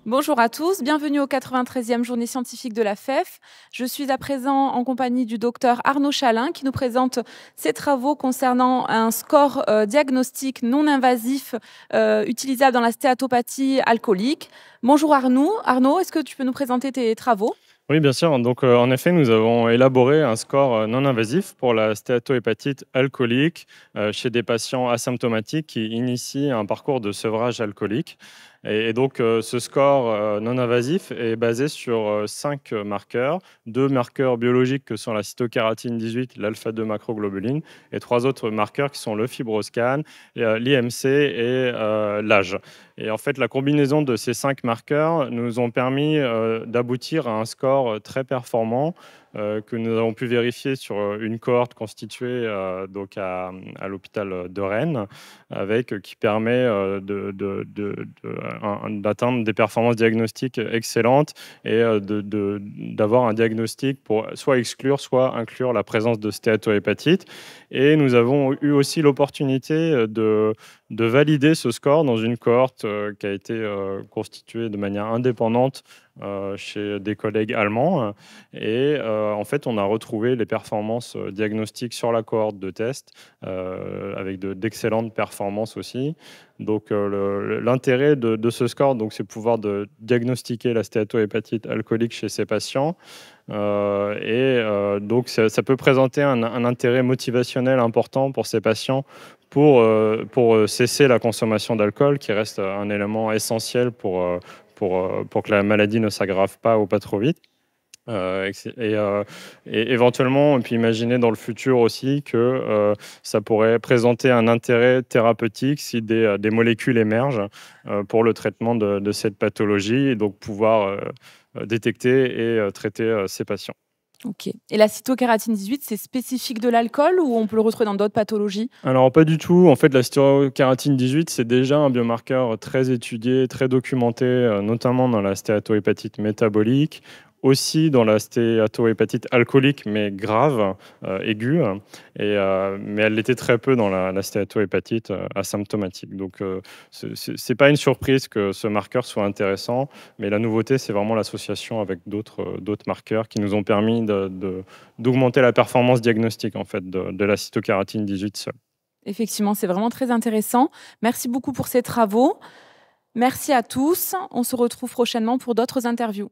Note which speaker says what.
Speaker 1: Bonjour à tous, bienvenue au 93e journée scientifique de la FEF. Je suis à présent en compagnie du docteur Arnaud Chalin qui nous présente ses travaux concernant un score diagnostique non invasif utilisable dans la stéatopathie alcoolique. Bonjour Arnaud. Arnaud, est-ce que tu peux nous présenter tes travaux ?
Speaker 2: Oui, bien sûr. Donc, en effet, nous avons élaboré un score non invasif pour la stéatohépatite alcoolique chez des patients asymptomatiques qui initient un parcours de sevrage alcoolique. Et donc, ce score non invasif est basé sur 5 marqueurs, 2 marqueurs biologiques que sont la cytokératine 18, l'alpha-2 macroglobuline, et 3 autres marqueurs qui sont le fibroscan, l'IMC et l'âge. Et en fait, la combinaison de ces 5 marqueurs nous ont permis d'aboutir à un score très performant que nous avons pu vérifier sur une cohorte constituée donc à l'hôpital de Rennes, qui permet d'atteindre des performances diagnostiques excellentes et d'avoir un diagnostic pour soit exclure, soit inclure la présence de stéatohépatite. Et nous avons eu aussi l'opportunité de valider ce score dans une cohorte qui a été constituée de manière indépendante chez des collègues allemands. Et en fait, on a retrouvé les performances diagnostiques sur la cohorte de test avec d'excellentes performances aussi. Donc, l'intérêt de ce score, donc, c'est pouvoir diagnostiquer la stéatohépatite alcoolique chez ces patients. Donc, ça peut présenter un intérêt motivationnel important pour ces patients pour cesser la consommation d'alcool, qui reste un élément essentiel pour que la maladie ne s'aggrave pas ou pas trop vite. Et éventuellement, on peut imaginer dans le futur aussi que ça pourrait présenter un intérêt thérapeutique si des molécules émergent pour le traitement de cette pathologie, et donc pouvoir détecter et traiter ces patients.
Speaker 1: Ok. Et la cytokératine 18, c'est spécifique de l'alcool ou on peut le retrouver dans d'autres pathologies ?
Speaker 2: Alors, pas du tout. En fait, la stéatokératine 18, c'est déjà un biomarqueur très étudié, très documenté, notamment dans la stéatohépatite métabolique, aussi dans la stéatohépatite alcoolique, mais grave, aiguë. Mais elle l'était très peu dans la stéatohépatite asymptomatique. Donc, c'est pas une surprise que ce marqueur soit intéressant, mais la nouveauté, c'est vraiment l'association avec d'autres marqueurs qui nous ont permis d'augmenter la performance diagnostique en fait, de la cytokératine 18 seule.
Speaker 1: Effectivement, c'est vraiment très intéressant. Merci beaucoup pour ces travaux. Merci à tous. On se retrouve prochainement pour d'autres interviews.